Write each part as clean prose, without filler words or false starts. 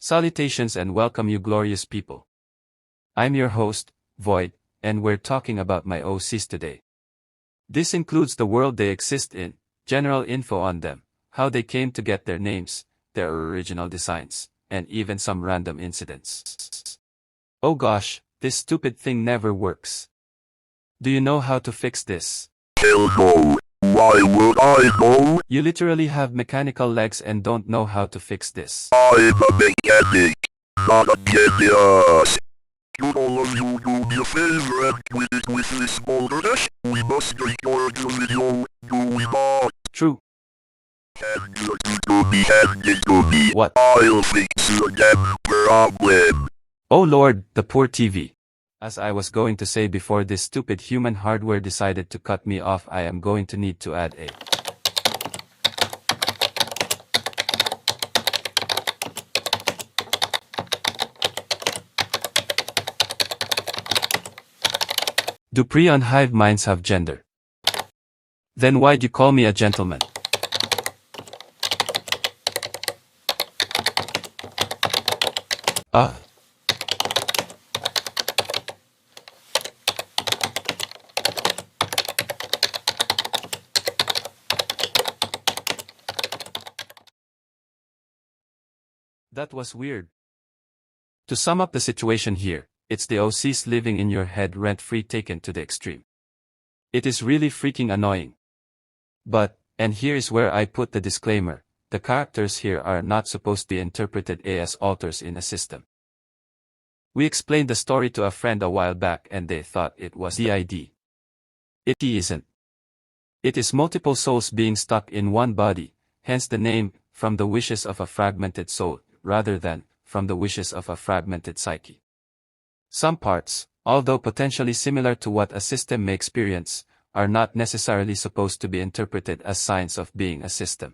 Salutations and welcome you glorious people. I'm your host, Void, and we're talking about my OCs today. This includes the world they exist in, general info on them, how they came to get their names, their original designs, and even some random incidents. Oh gosh, this stupid thing never works. Do you know how to fix this? Hell no. Why would I know? You literally have mechanical legs and don't know how to fix this. I'm a mechanic, not a genius. Could all of you do me a favor and quit it with this bolderness? We must record the video, do we not? True. Hand it to me, hand it to me. What? I'll fix the damn problem. Oh lord, the poor TV. As I was going to say before this stupid human hardware decided to cut me off, I am going to need to add a Do Prion hive minds have gender? Then why'd you call me a gentleman? That was weird. To sum up the situation here, it's the OCs living in your head rent-free taken to the extreme. It is really freaking annoying. But, and here is where I put the disclaimer, the characters here are not supposed to be interpreted as alters in a system. We explained the story to a friend a while back and they thought it was DID. It isn't. It is multiple souls being stuck in one body, hence the name, from the wishes of a fragmented soul, rather than, from the wishes of a fragmented psyche. Some parts, although potentially similar to what a system may experience, are not necessarily supposed to be interpreted as signs of being a system.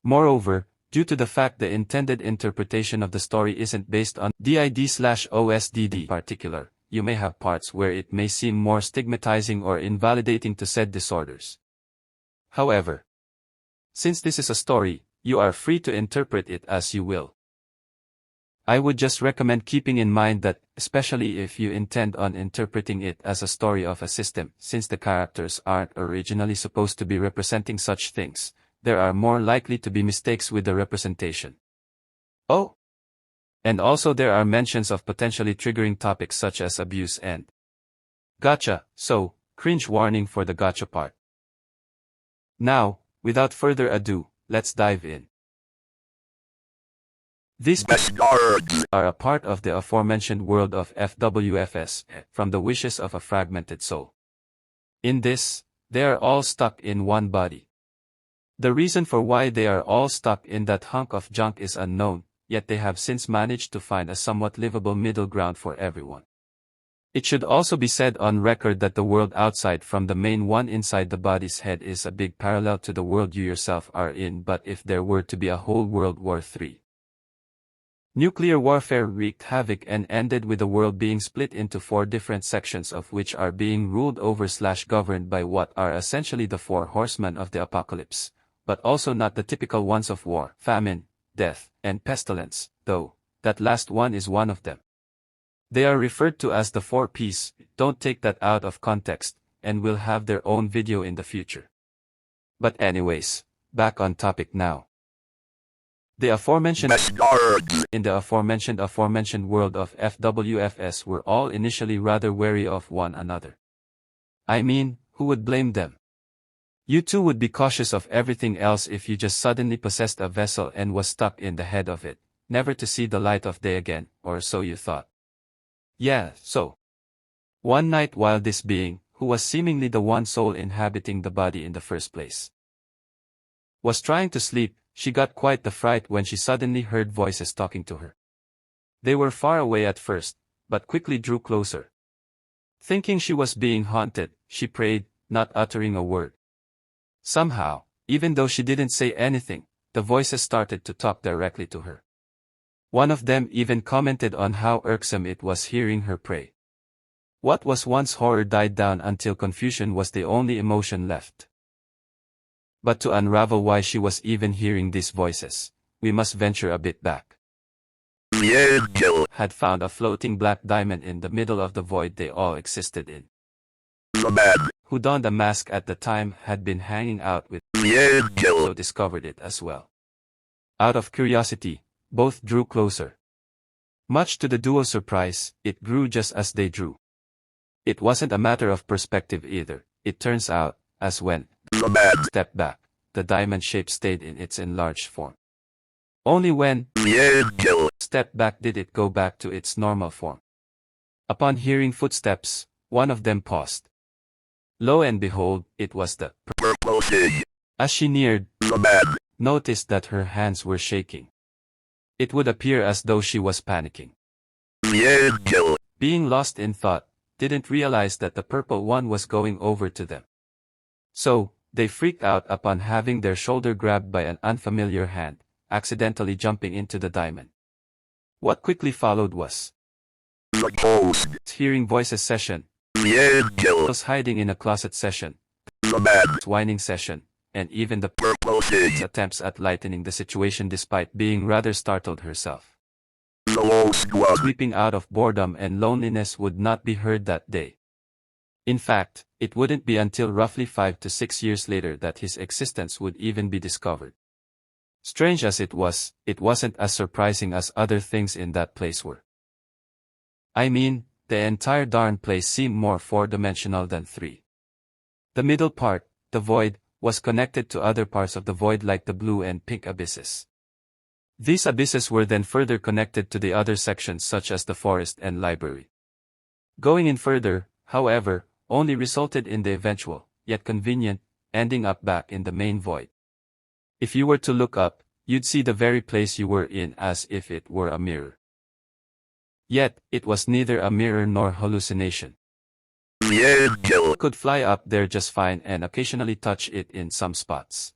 Moreover, due to the fact the intended interpretation of the story isn't based on DID/OSDD in particular, you may have parts where it may seem more stigmatizing or invalidating to said disorders. However, since this is a story, you are free to interpret it as you will. I would just recommend keeping in mind that, especially if you intend on interpreting it as a story of a system, since the characters aren't originally supposed to be representing such things, there are more likely to be mistakes with the representation. Oh! And also there are mentions of potentially triggering topics such as abuse and gotcha, so, cringe warning for the gotcha part. Now, without further ado, let's dive in. These are a part of the aforementioned world of FWFS, from the wishes of a fragmented soul. In this, they are all stuck in one body. The reason for why they are all stuck in that hunk of junk is unknown, yet they have since managed to find a somewhat livable middle ground for everyone. It should also be said on record that the world outside from the main one inside the body's head is a big parallel to the world you yourself are in, but if there were to be a whole World War III. Nuclear warfare wreaked havoc and ended with the world being split into 4 different sections of which are being ruled over/governed by what are essentially the 4 horsemen of the apocalypse, but also not the typical ones of war, famine, death, and pestilence, though that last one is one of them. They are referred to as the 4 Ps, don't take that out of context, and will have their own video in the future. But anyways, back on topic now. In the aforementioned world of FWFS were all initially rather wary of one another. I mean, who would blame them? You too would be cautious of everything else if you just suddenly possessed a vessel and was stuck in the head of it, never to see the light of day again, or so you thought. Yeah, so. One night while this being, who was seemingly the one soul inhabiting the body in the first place, was trying to sleep, she got quite the fright when she suddenly heard voices talking to her. They were far away at first, but quickly drew closer. Thinking she was being haunted, she prayed, not uttering a word. Somehow, even though she didn't say anything, the voices started to talk directly to her. One of them even commented on how irksome it was hearing her pray. What was once horror died down until confusion was the only emotion left. But to unravel why she was even hearing these voices, we must venture a bit back. 𝗏𝗫𝗀 had found a floating black diamond in the middle of the void they all existed in. The man Who donned a mask at the time had been hanging out with 𝗏𝗫𝗀 so discovered it as well. Out of curiosity, both drew closer. Much to the duo's surprise, it grew just as they drew. It wasn't a matter of perspective either. It turns out, as when the man stepped back, the diamond shape stayed in its enlarged form. Only when 𝗏𝗫𝗀 stepped back did it go back to its normal form. Upon hearing footsteps, one of them paused. Lo and behold, it was the purple thing. As she neared, The man noticed that her hands were shaking. It would appear as though she was panicking. 𝗏𝗫𝗀 Being lost in thought, didn't realize that the purple one was going over to them. So, they freaked out upon having their shoulder grabbed by an unfamiliar hand, accidentally jumping into the diamond. What quickly followed was the ghost. hearing voices session, 𝗏𝗫𝗀 was hiding in a closet session, The man whining session, and even the purple thing. attempts at lightening the situation despite being rather startled herself. The lost one. Weeping out of boredom and loneliness would not be heard that day. In fact, it wouldn't be until roughly 5 to 6 years later that his existence would even be discovered. Strange as it wasn't as surprising as other things in that place were. I mean, the entire darn place seemed more 4-dimensional than 3. The middle part, the void, was connected to other parts of the void like the blue and pink abysses. These abysses were then further connected to the other sections such as the forest and library. Going in further, however, only resulted in the eventual, yet convenient, ending up back in the main void. If you were to look up, you'd see the very place you were in as if it were a mirror. Yet, it was neither a mirror nor hallucination. 𝗏𝗫𝗀 Could fly up there just fine and occasionally touch it in some spots.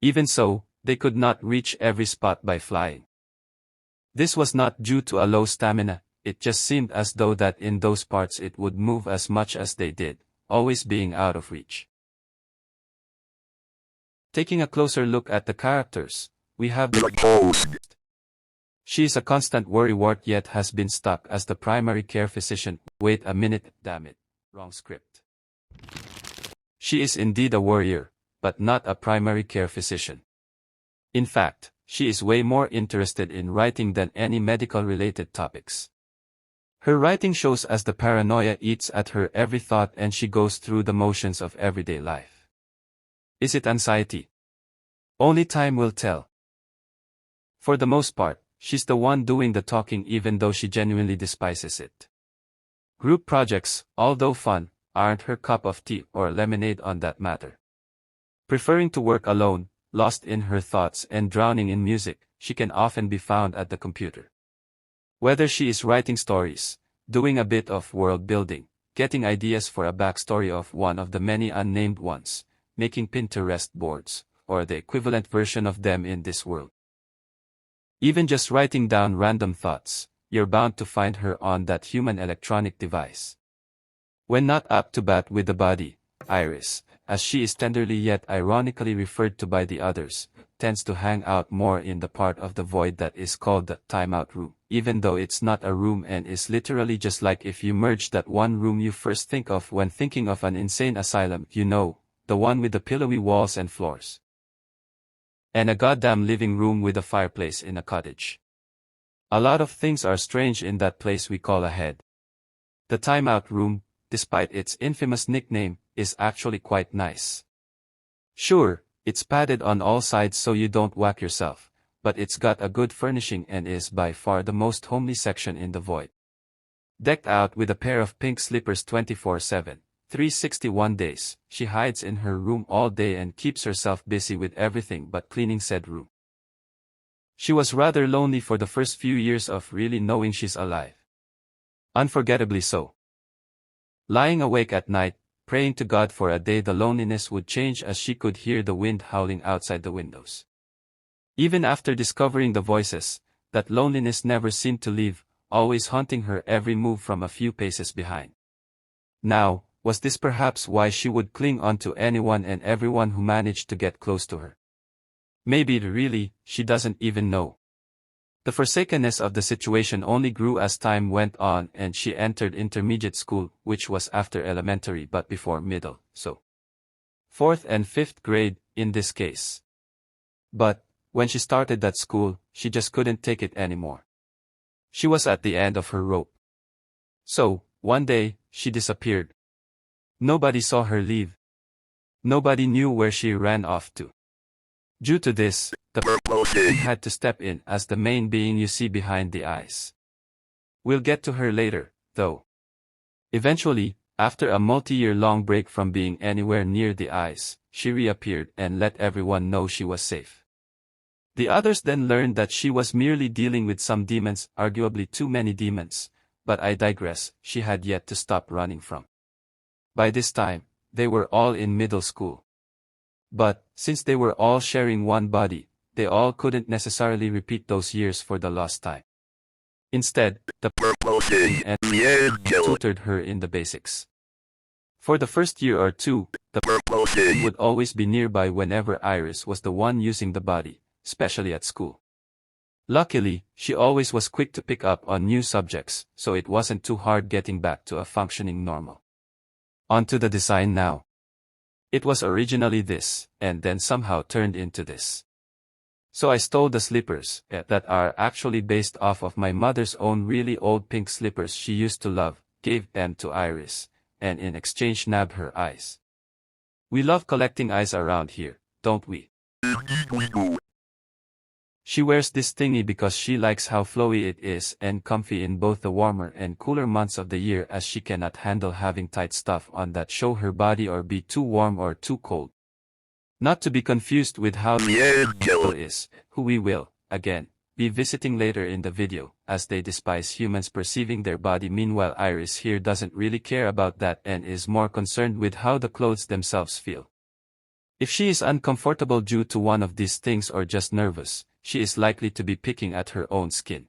Even so, they could not reach every spot by flying. This was not due to a low stamina, it just seemed as though that in those parts it would move as much as they did, always being out of reach. Taking a closer look at the characters, we have the ghost. She is a constant worrywart yet has been stuck as the primary care physician. Wait a minute, damn it, wrong script. She is indeed a warrior, but not a primary care physician. In fact, she is way more interested in writing than any medical-related topics. Her writing shows as the paranoia eats at her every thought and she goes through the motions of everyday life. Is it anxiety? Only time will tell. For the most part, she's the one doing the talking even though she genuinely despises it. Group projects, although fun, aren't her cup of tea or lemonade on that matter. Preferring to work alone, lost in her thoughts and drowning in music, she can often be found at the computer. Whether she is writing stories, doing a bit of world building, getting ideas for a backstory of one of the many unnamed ones, making Pinterest boards, or the equivalent version of them in this world. Even just writing down random thoughts, you're bound to find her on that human electronic device. When not up to bat with the body, Iris, as she is tenderly yet ironically referred to by the others, tends to hang out more in the part of the void that is called the timeout room, even though it's not a room and is literally just like if you merge that one room you first think of when thinking of an insane asylum, you know, the one with the pillowy walls and floors. And a goddamn living room with a fireplace in a cottage. A lot of things are strange in that place we call a head. The timeout room, despite its infamous nickname, is actually quite nice. Sure, it's padded on all sides so you don't whack yourself, but it's got a good furnishing and is by far the most homely section in the void. Decked out with a pair of pink slippers 24/7, 361 days, she hides in her room all day and keeps herself busy with everything but cleaning said room. She was rather lonely for the first few years of really knowing she's alive. Unforgettably so. Lying awake at night, praying to God for a day the loneliness would change as she could hear the wind howling outside the windows. Even after discovering the voices, that loneliness never seemed to leave, always haunting her every move from a few paces behind. Now, was this perhaps why she would cling on to anyone and everyone who managed to get close to her? Maybe really, she doesn't even know. The forsakenness of the situation only grew as time went on and she entered intermediate school, which was after elementary but before middle, so 4th and 5th grade, in this case. But, when she started that school, she just couldn't take it anymore. She was at the end of her rope. So, one day, she disappeared. Nobody saw her leave. Nobody knew where she ran off to. Due to this, the purple had to step in as the main being you see behind the eyes. We'll get to her later, though. Eventually, after a multi-year-long break from being anywhere near the eyes, she reappeared and let everyone know she was safe. The others then learned that she was merely dealing with some demons, arguably too many demons, but I digress, she had yet to stop running from. By this time, they were all in middle school. But, since they were all sharing one body, they all couldn't necessarily repeat those years for the lost time. Instead, the purple and tutored her in the basics. For the first year or two, the purple would always be nearby whenever Iris was the one using the body, especially at school. Luckily, she always was quick to pick up on new subjects, so it wasn't too hard getting back to a functioning normal. On to the design now. It was originally this, and then somehow turned into this. So I stole the slippers, that are actually based off of my mother's own really old pink slippers she used to love, gave them to Iris, and in exchange nabbed her eyes. We love collecting eyes around here, don't we? She wears this thingy because she likes how flowy it is and comfy in both the warmer and cooler months of the year, as she cannot handle having tight stuff on that show her body or be too warm or too cold. Not to be confused with how Willow is, who we will, again, be visiting later in the video, as they despise humans perceiving their body. Meanwhile, Iris here doesn't really care about that and is more concerned with how the clothes themselves feel. If she is uncomfortable due to one of these things or just nervous, she is likely to be picking at her own skin.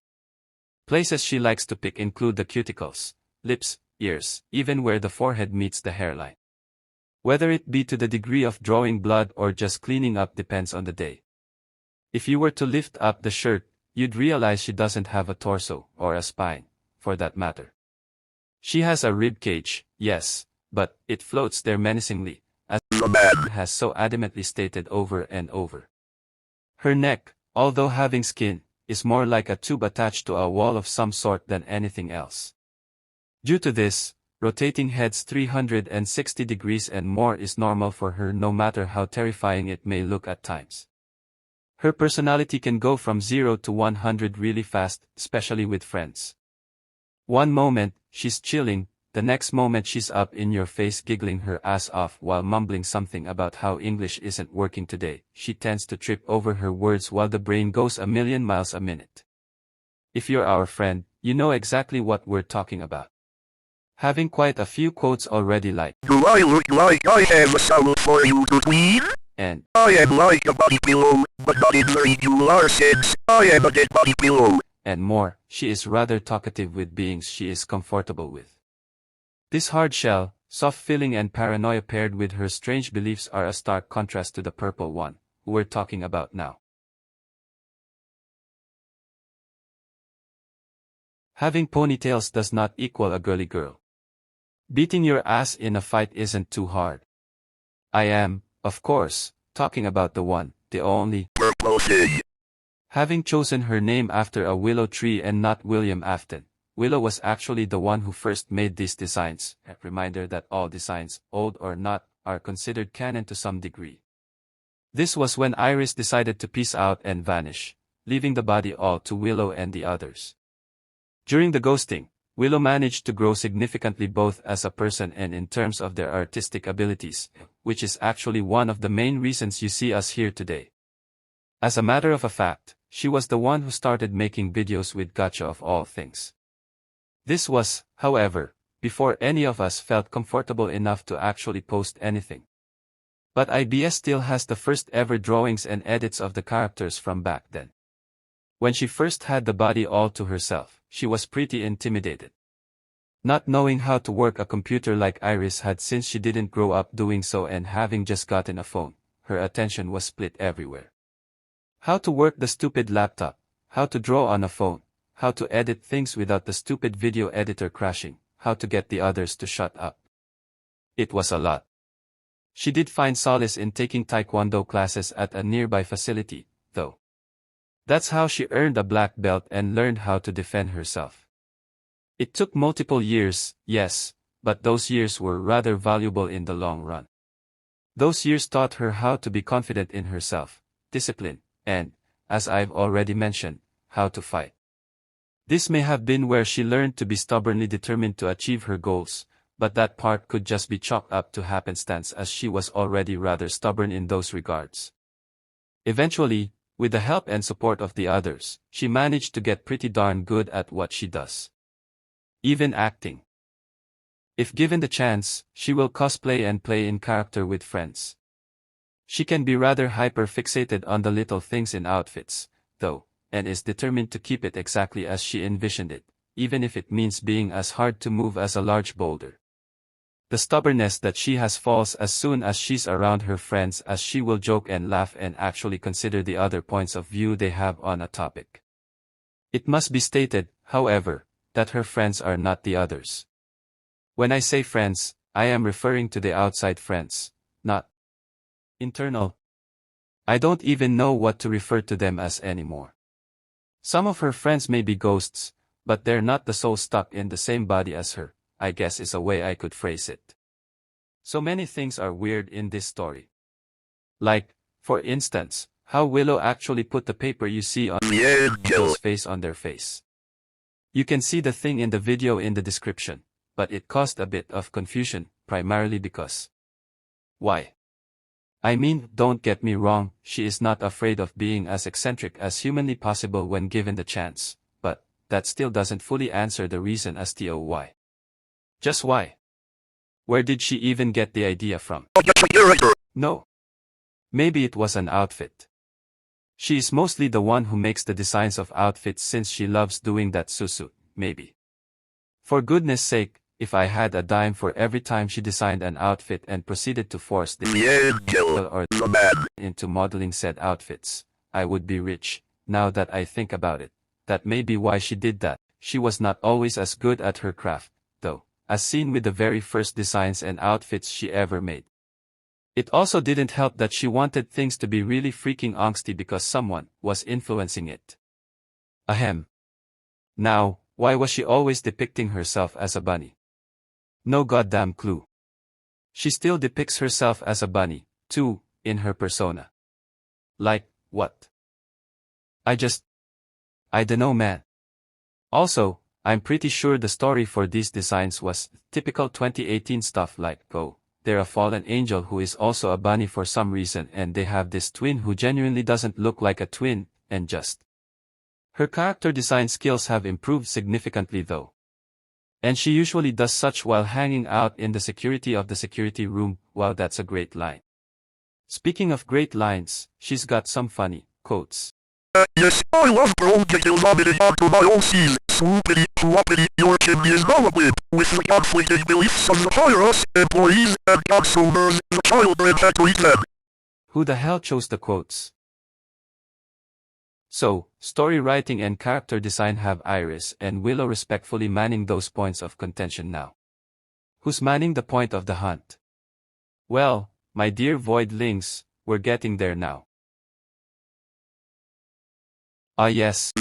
Places she likes to pick include the cuticles, lips, ears, even where the forehead meets the hairline. Whether it be to the degree of drawing blood or just cleaning up depends on the day. If you were to lift up the shirt, you'd realize she doesn't have a torso, or a spine, for that matter. She has a rib cage, yes, but it floats there menacingly, as the man has so adamantly stated over and over. Her neck, although having skin, is more like a tube attached to a wall of some sort than anything else. Due to this, rotating heads 360 degrees and more is normal for her, no matter how terrifying it may look at times. Her personality can go from 0 to 100 really fast, especially with friends. One moment, she's chilling, the next moment she's up in your face giggling her ass off while mumbling something about how English isn't working today. She tends to trip over her words while the brain goes a million miles a minute. If you're our friend, you know exactly what we're talking about. Having quite a few quotes already like, "Do I look like I have a soul for you to clean? And I am like a body pillow, but not in the regular sense. I am a dead body pillow," and more. She is rather talkative with beings she is comfortable with. This hard shell, soft feeling and paranoia paired with her strange beliefs are a stark contrast to the purple one, who we're talking about now. Having ponytails does not equal a girly girl. Beating your ass in a fight isn't too hard. I am, of course, talking about the one, the only, purple thing. Having chosen her name after a willow tree and not William Afton, Willow was actually the one who first made these designs, a reminder that all designs, old or not, are considered canon to some degree. This was when Iris decided to peace out and vanish, leaving the body all to Willow and the others. During the ghosting, Willow managed to grow significantly both as a person and in terms of their artistic abilities, which is actually one of the main reasons you see us here today. As a matter of fact, she was the one who started making videos with 𝗏𝗏 of all things. This was, however, before any of us felt comfortable enough to actually post anything. But IBS still has the first ever drawings and edits of the characters from back then. When she first had the body all to herself, she was pretty intimidated. Not knowing how to work a computer like Iris had since she didn't grow up doing so and having just gotten a phone, her attention was split everywhere. How to work the stupid laptop, how to draw on a phone, how to edit things without the stupid video editor crashing, how to get the others to shut up. It was a lot. She did find solace in taking taekwondo classes at a nearby facility, though. That's how she earned a black belt and learned how to defend herself. It took multiple years, yes, but those years were rather valuable in the long run. Those years taught her how to be confident in herself, discipline, and, as I've already mentioned, how to fight. This may have been where she learned to be stubbornly determined to achieve her goals, but that part could just be chalked up to happenstance as she was already rather stubborn in those regards. Eventually, with the help and support of the others, she managed to get pretty darn good at what she does. Even acting. If given the chance, she will cosplay and play in character with friends. She can be rather hyper-fixated on the little things in outfits, though, and is determined to keep it exactly as she envisioned it, even if it means being as hard to move as a large boulder. The stubbornness that she has falls as soon as she's around her friends, as she will joke and laugh and actually consider the other points of view they have on a topic. It must be stated, however, that her friends are not the others. When I say friends, I am referring to the outside friends, not internal. I don't even know what to refer to them as anymore. Some of her friends may be ghosts, but they're not the soul stuck in the same body as her, I guess is a way I could phrase it. So many things are weird in this story. Like, for instance, how Willow actually put the paper you see on Willow's face on their face. You can see the thing in the video in the description, but it caused a bit of confusion, primarily because. Why? I mean, don't get me wrong, she is not afraid of being as eccentric as humanly possible when given the chance, but that still doesn't fully answer the reason as to why. Just why? Where did she even get the idea from? No. Maybe it was an outfit. She is mostly the one who makes the designs of outfits since she loves doing that. Susu, maybe. For goodness sake, if I had a dime for every time she designed an outfit and proceeded to force the or into modeling said outfits, I would be rich. Now that I think about it, that may be why she did that. She was not always as good at her craft, though, as seen with the very first designs and outfits she ever made. It also didn't help that she wanted things to be really freaking angsty because someone was influencing it. Ahem. Now, why was she always depicting herself as a bunny? No goddamn clue. She still depicts herself as a bunny, too, in her persona. Like, what? I dunno, man. Also, I'm pretty sure the story for these designs was typical 2018 stuff like, oh, they're a fallen angel who is also a bunny for some reason and they have this twin who genuinely doesn't look like a twin, and just. Her character design skills have improved significantly though. And she usually does such while hanging out in the security of the security room. Wow, that's a great line. Speaking of great lines, she's got some funny quotes. Yes, I love growing onto my own seas. 𝗧𝗶𝗺𝗀𝗀 can be developed with the conflicting beliefs of the higher-ups, employees, and consumers. The children had to eat them. Who the hell chose the quotes? So, story writing and character design have Iris and Willow respectfully manning those points of contention now. Who's manning the point of the hunt? Well, my dear voidlings, we're getting there now. Ah yes.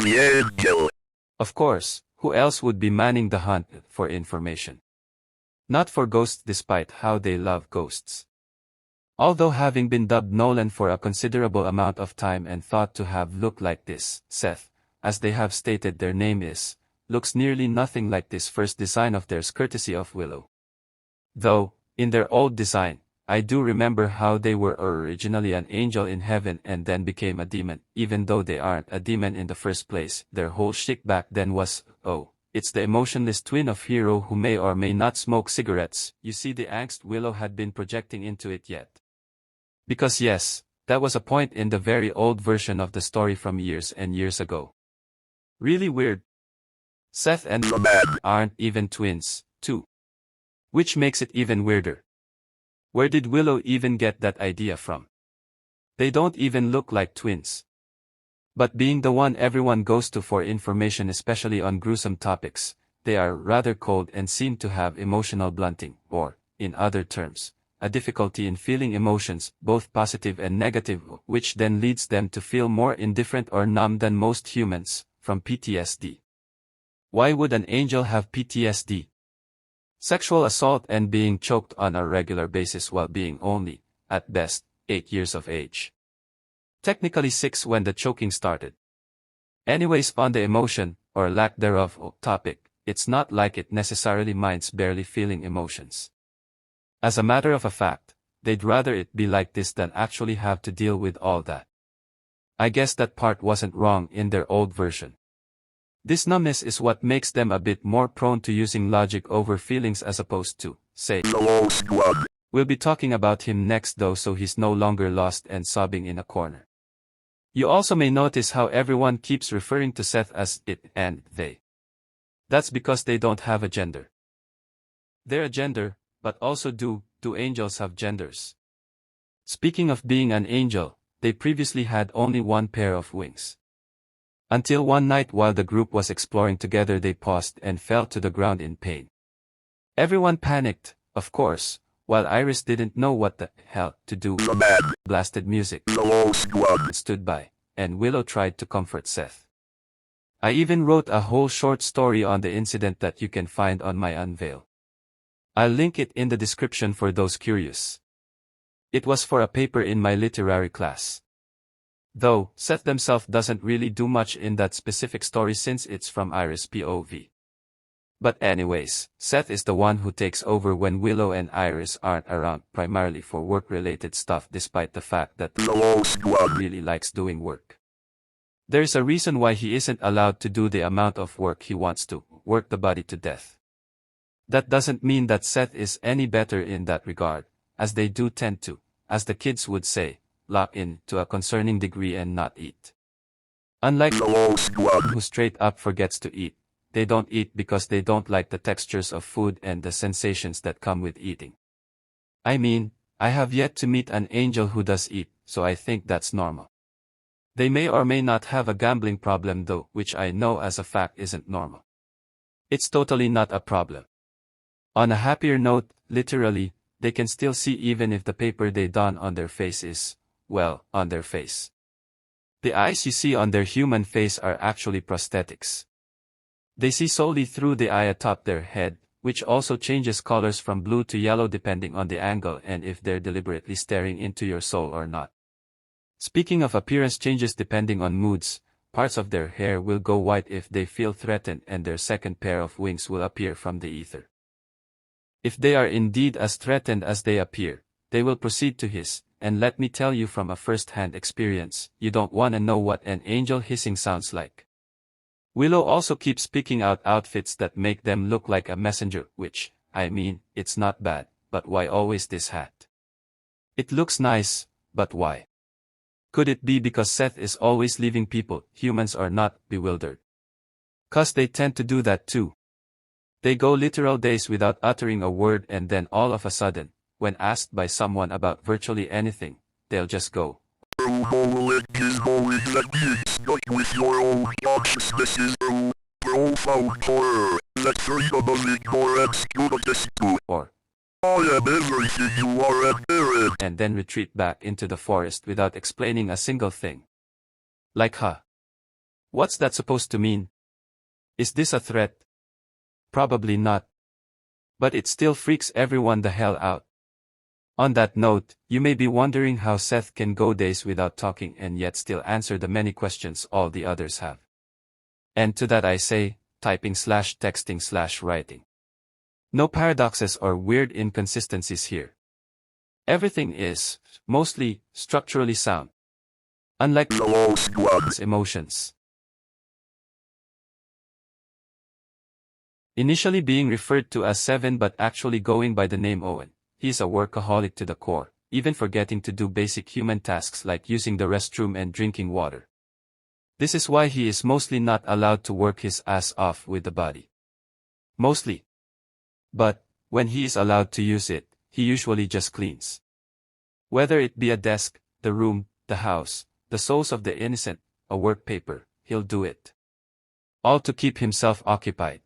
Of course, who else would be manning the hunt for information? Not for ghosts, despite how they love ghosts. Although having been dubbed Nolan for a considerable amount of time and thought to have looked like this, Seth, as they have stated their name is, looks nearly nothing like this first design of theirs courtesy of Willow. Though, in their old design, I do remember how they were originally an angel in heaven and then became a demon, even though they aren't a demon in the first place. Their whole shtick back then was, oh, it's the emotionless twin of hero who may or may not smoke cigarettes. You see the angst Willow had been projecting into it yet. Because yes, that was a point in the very old version of the story from years and years ago. Really weird. Seth and aren't even twins, too. Which makes it even weirder. Where did Willow even get that idea from? They don't even look like twins. But being the one everyone goes to for information, especially on gruesome topics, they are rather cold and seem to have emotional blunting, or, in other terms, a difficulty in feeling emotions, both positive and negative, which then leads them to feel more indifferent or numb than most humans, from PTSD. Why would an angel have PTSD? Sexual assault and being choked on a regular basis while being only, at best, 8 years of age. Technically 6 when the choking started. Anyways, on the emotion, or lack thereof, topic, it's not like it necessarily minds barely feeling emotions. As a matter of a fact, they'd rather it be like this than actually have to deal with all that. I guess that part wasn't wrong in their old version. This numbness is what makes them a bit more prone to using logic over feelings as opposed to, say, Hello, squad. We'll be talking about him next though, so he's no longer lost and sobbing in a corner. You also may notice how everyone keeps referring to Seth as it and they. That's because they don't have a gender. They're a gender, but also do angels have genders? Speaking of being an angel, they previously had only one pair of wings. Until one night while the group was exploring together they paused and fell to the ground in pain. Everyone panicked, of course, while Iris didn't know what the hell to do. Blasted music. Stood by, and Willow tried to comfort Seth. I even wrote a whole short story on the incident that you can find on my Unveil. I'll link it in the description for those curious. It was for a paper in my literary class. Though, Seth themselves doesn't really do much in that specific story since it's from Iris' POV. But anyways, Seth is the one who takes over when Willow and Iris aren't around, primarily for work-related stuff despite the fact that really likes doing work. There's a reason why he isn't allowed to do the amount of work he wants to, work the body to death. That doesn't mean that Seth is any better in that regard, as they do tend to, as the kids would say, lock in to a concerning degree and not eat. Unlike who straight up forgets to eat, they don't eat because they don't like the textures of food and the sensations that come with eating. I mean, I have yet to meet an angel who does eat, so I think that's normal. They may or may not have a gambling problem though, which I know as a fact isn't normal. It's totally not a problem. On a happier note, literally, they can still see even if the paper they don on their face is, well, on their face. The eyes you see on their human face are actually prosthetics. They see solely through the eye atop their head, which also changes colors from blue to yellow depending on the angle and if they're deliberately staring into your soul or not. Speaking of appearance changes depending on moods, parts of their hair will go white if they feel threatened and their second pair of wings will appear from the ether. If they are indeed as threatened as they appear, they will proceed to hiss, and let me tell you from a first-hand experience, you don't want to know what an angel hissing sounds like. Willow also keeps picking out outfits that make them look like a messenger, which, I mean, it's not bad, but why always this hat? It looks nice, but why? Could it be because Seth is always leaving people, humans or not, bewildered? 'Cause they tend to do that too. They go literal days without uttering a word and then all of a sudden, when asked by someone about virtually anything, they'll just go. With your own consciousnesses, profound horror, that freedom more obscure. Or, I am everything you are and and then retreat back into the forest without explaining a single thing. Like huh? What's that supposed to mean? Is this a threat? Probably not. But it still freaks everyone the hell out. On that note, you may be wondering how Seth can go days without talking and yet still answer the many questions all the others have. And to that I say, typing/texting/writing. No paradoxes or weird inconsistencies here. Everything is, mostly, structurally sound. Unlike emotions. Initially being referred to as Seven but actually going by the name Owen. He's a workaholic to the core, even forgetting to do basic human tasks like using the restroom and drinking water. This is why he is mostly not allowed to work his ass off with the body. Mostly. But, when he is allowed to use it, he usually just cleans. Whether it be a desk, the room, the house, the souls of the innocent, a work paper, he'll do it. All to keep himself occupied.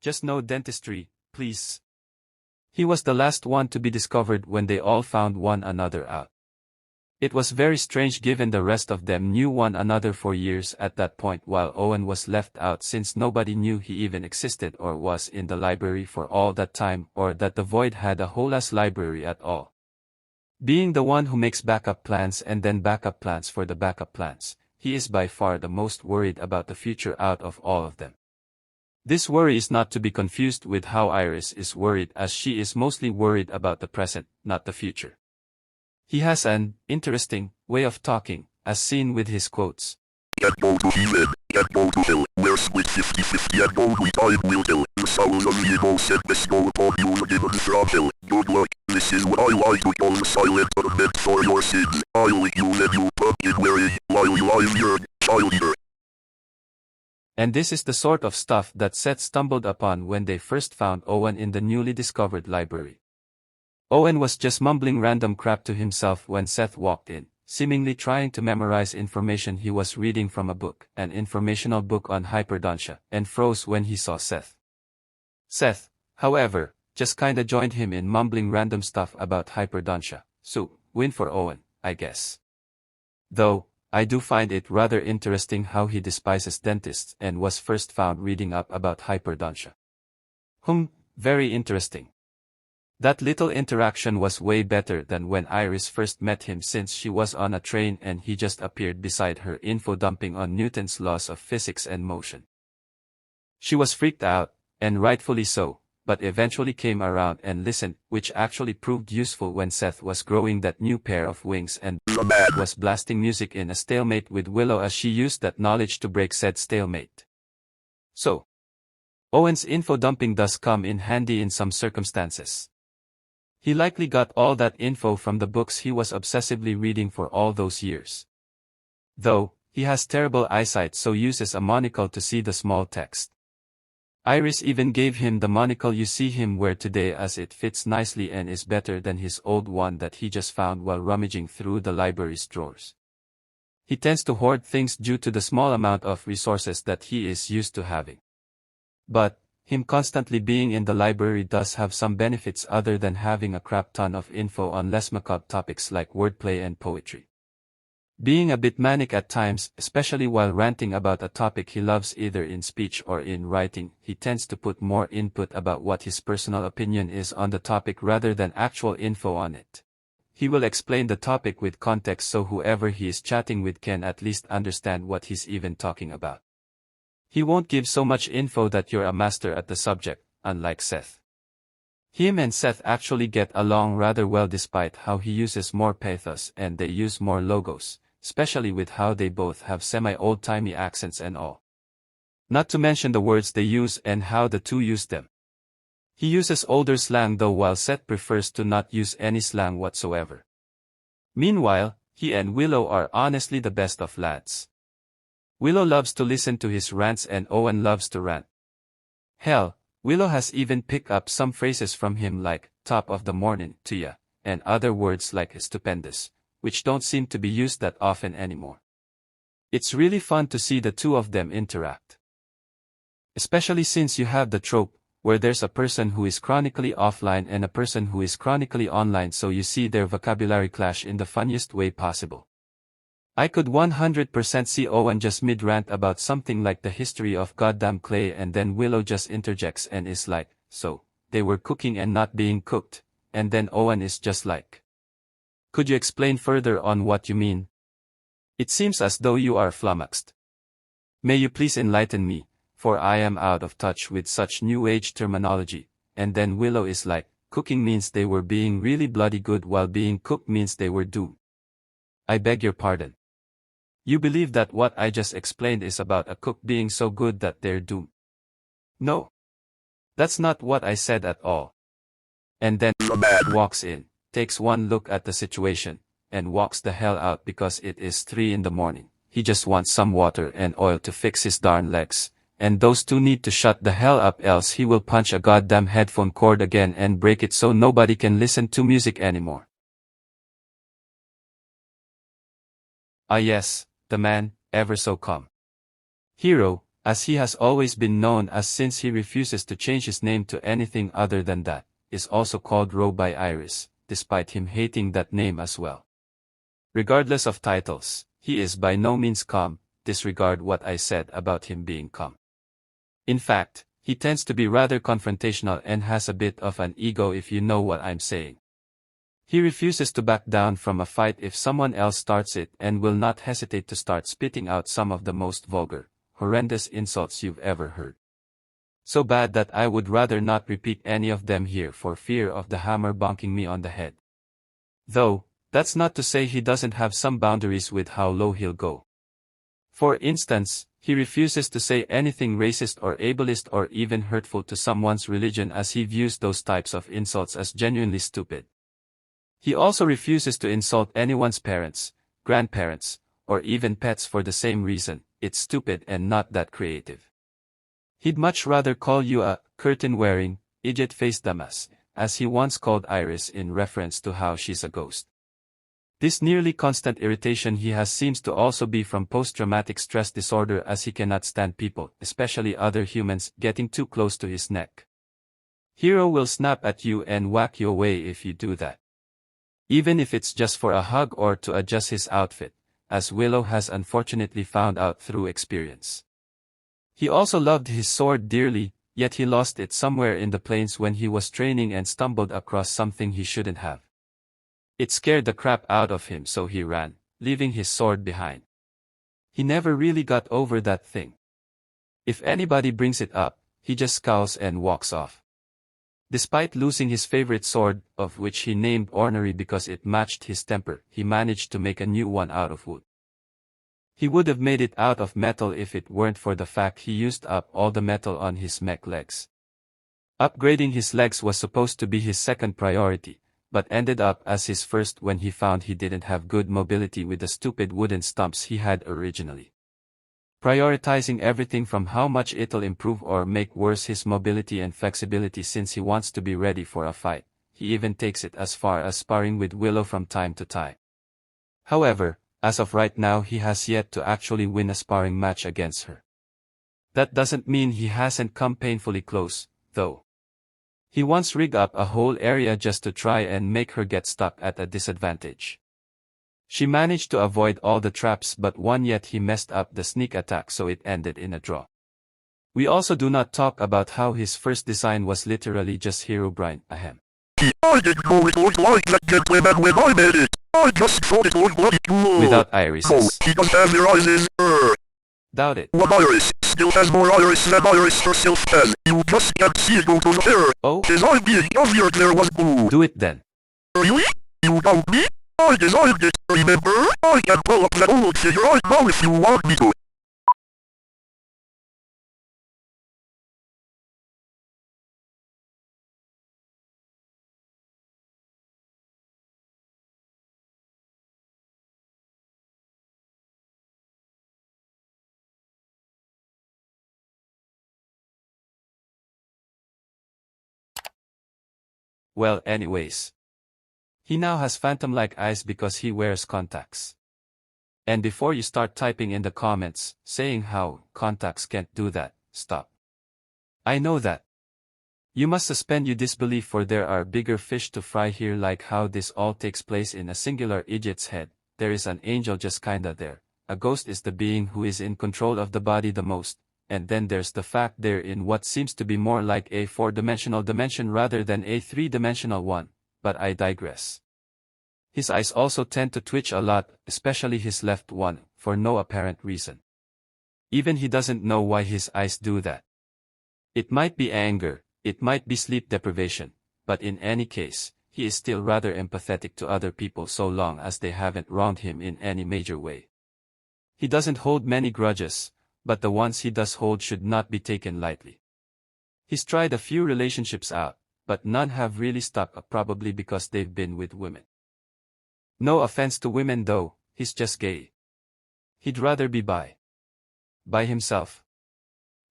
Just no dentistry, please. He was the last one to be discovered when they all found one another out. It was very strange given the rest of them knew one another for years at that point while Owen was left out since nobody knew he even existed or was in the library for all that time or that the Void had a whole-ass library at all. Being the one who makes backup plans and then backup plans for the backup plans, he is by far the most worried about the future out of all of them. This worry is not to be confused with how Iris is worried as she is mostly worried about the present, not the future. He has an interesting way of talking, as seen with his quotes. Get go to heaven, get go to hell, where split 50-50 and only time will tell. The soul of Willow said bestow upon you given from hell. Good luck, this is what I like to call the silent atonement for your sin. I'll let you pumpkin wearing, lily your child eater. And this is the sort of stuff that Seth stumbled upon when they first found Owen in the newly discovered library. Owen was just mumbling random crap to himself when Seth walked in, seemingly trying to memorize information he was reading from a book, an informational book on hyperdontia, and froze when he saw Seth. Seth, however, just kinda joined him in mumbling random stuff about hyperdontia, so, win for Owen, I guess. Though, I do find it rather interesting how he despises dentists and was first found reading up about hyperdontia. Very interesting. That little interaction was way better than when Iris first met him since she was on a train and he just appeared beside her info dumping on Newton's laws of physics and motion. She was freaked out, and rightfully so, but eventually came around and listened, which actually proved useful when Seth was growing that new pair of wings and was blasting music in a stalemate with Willow as she used that knowledge to break said stalemate. So, Owen's info dumping does come in handy in some circumstances. He likely got all that info from the books he was obsessively reading for all those years. Though, he has terrible eyesight so uses a monocle to see the small text. Iris even gave him the monocle you see him wear today as it fits nicely and is better than his old one that he just found while rummaging through the library's drawers. He tends to hoard things due to the small amount of resources that he is used to having. But, him constantly being in the library does have some benefits other than having a crap ton of info on less macabre topics like wordplay and poetry. Being a bit manic at times, especially while ranting about a topic he loves either in speech or in writing, he tends to put more input about what his personal opinion is on the topic rather than actual info on it. He will explain the topic with context so whoever he is chatting with can at least understand what he's even talking about. He won't give so much info that you're a master at the subject, unlike Seth. Him and Seth actually get along rather well despite how he uses more pathos and they use more logos, especially with how they both have semi-old-timey accents and all. Not to mention the words they use and how the two use them. He uses older slang though while Seth prefers to not use any slang whatsoever. Meanwhile, he and Willow are honestly the best of lads. Willow loves to listen to his rants and Owen loves to rant. Hell, Willow has even picked up some phrases from him like, top of the morning, to ya, and other words like stupendous, which don't seem to be used that often anymore. It's really fun to see the two of them interact. Especially since you have the trope, where there's a person who is chronically offline and a person who is chronically online so you see their vocabulary clash in the funniest way possible. I could 100% see Owen just mid-rant about something like the history of goddamn clay and then Willow just interjects and is like, so, they were cooking and not being cooked, and then Owen is just like, could you explain further on what you mean? It seems as though you are flummoxed. May you please enlighten me, for I am out of touch with such new age terminology, and then Willow is like, cooking means they were being really bloody good while being cooked means they were doomed. I beg your pardon. You believe that what I just explained is about a cook being so good that they're doomed? No. That's not what I said at all. And then walks in, takes one look at the situation, and walks the hell out because it is 3 in the morning. He just wants some water and oil to fix his darn legs, and those two need to shut the hell up else he will punch a goddamn headphone cord again and break it so nobody can listen to music anymore. Ah yes, the man, ever so calm. Hero, as he has always been known as since he refuses to change his name to anything other than that, is also called Ro by Iris, despite him hating that name as well. Regardless of titles, he is by no means calm, disregard what I said about him being calm. In fact, he tends to be rather confrontational and has a bit of an ego if you know what I'm saying. He refuses to back down from a fight if someone else starts it and will not hesitate to start spitting out some of the most vulgar, horrendous insults you've ever heard. So bad that I would rather not repeat any of them here for fear of the hammer bonking me on the head. Though, that's not to say he doesn't have some boundaries with how low he'll go. For instance, he refuses to say anything racist or ableist or even hurtful to someone's religion as he views those types of insults as genuinely stupid. He also refuses to insult anyone's parents, grandparents, or even pets for the same reason. It's stupid and not that creative. He'd much rather call you a curtain-wearing, idiot-faced dumbass, as he once called Iris in reference to how she's a ghost. This nearly constant irritation he has seems to also be from post-traumatic stress disorder as he cannot stand people, especially other humans, getting too close to his neck. Hero will snap at you and whack you away if you do that. Even if it's just for a hug or to adjust his outfit, as Willow has unfortunately found out through experience. He also loved his sword dearly, yet he lost it somewhere in the plains when he was training and stumbled across something he shouldn't have. It scared the crap out of him, so he ran, leaving his sword behind. He never really got over that thing. If anybody brings it up, he just scowls and walks off. Despite losing his favorite sword, of which he named Ornery because it matched his temper, he managed to make a new one out of wood. He would have made it out of metal if it weren't for the fact he used up all the metal on his mech legs. Upgrading his legs was supposed to be his second priority, but ended up as his first when he found he didn't have good mobility with the stupid wooden stumps he had originally. Prioritizing everything from how much it'll improve or make worse his mobility and flexibility since he wants to be ready for a fight, he even takes it as far as sparring with Willow from time to time. However, as of right now he has yet to actually win a sparring match against her. That doesn't mean he hasn't come painfully close, though. He once rigged up a whole area just to try and make her get stuck at a disadvantage. She managed to avoid all the traps but one, yet he messed up the sneak attack, so it ended in a draw. We also do not talk about how his first design was literally just Herobrine, ahem. I didn't know it looked like that gentleman when I made it. I just thought it looked bloody cool. Without irises. Oh, he does have your eyes. Doubt it. One iris still has more iris than Iris herself can. You just can't see it go to her. Oh? Cause I'm being obvious there was blue. Do it then. Really? You doubt me? I designed it, remember? I can pull up that old figure right now if you want me to. Well, anyways. He now has phantom-like eyes because he wears contacts. And before you start typing in the comments, saying how contacts can't do that, stop. I know that. You must suspend your disbelief, for there are bigger fish to fry here, like how this all takes place in a singular idiot's head. There is an angel just kinda there. A ghost is the being who is in control of the body the most. And then there's the fact they're in what seems to be more like a 4-dimensional dimension rather than a 3-dimensional one. But I digress. His eyes also tend to twitch a lot, especially his left one, for no apparent reason. Even he doesn't know why his eyes do that. It might be anger, it might be sleep deprivation, but in any case, he is still rather empathetic to other people so long as they haven't wronged him in any major way. He doesn't hold many grudges, but the ones he does hold should not be taken lightly. He's tried a few relationships out, but none have really stuck, probably because they've been with women. No offense to women though, he's just gay. He'd rather be by himself.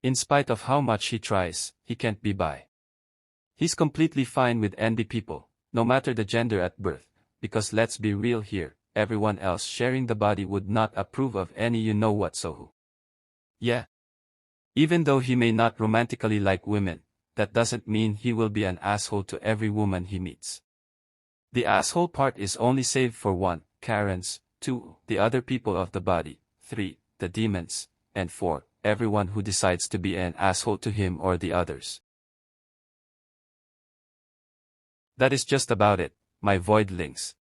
In spite of how much he tries, he can't be bi. He's completely fine with NB people, no matter the gender at birth, because let's be real here, everyone else sharing the body would not approve of any you know what so who. Yeah. Even though he may not romantically like women, that doesn't mean he will be an asshole to every woman he meets. The asshole part is only saved for 1, Karens, 2, the other people of the body, 3, the demons, and 4, everyone who decides to be an asshole to him or the others. That is just about it, my voidlings.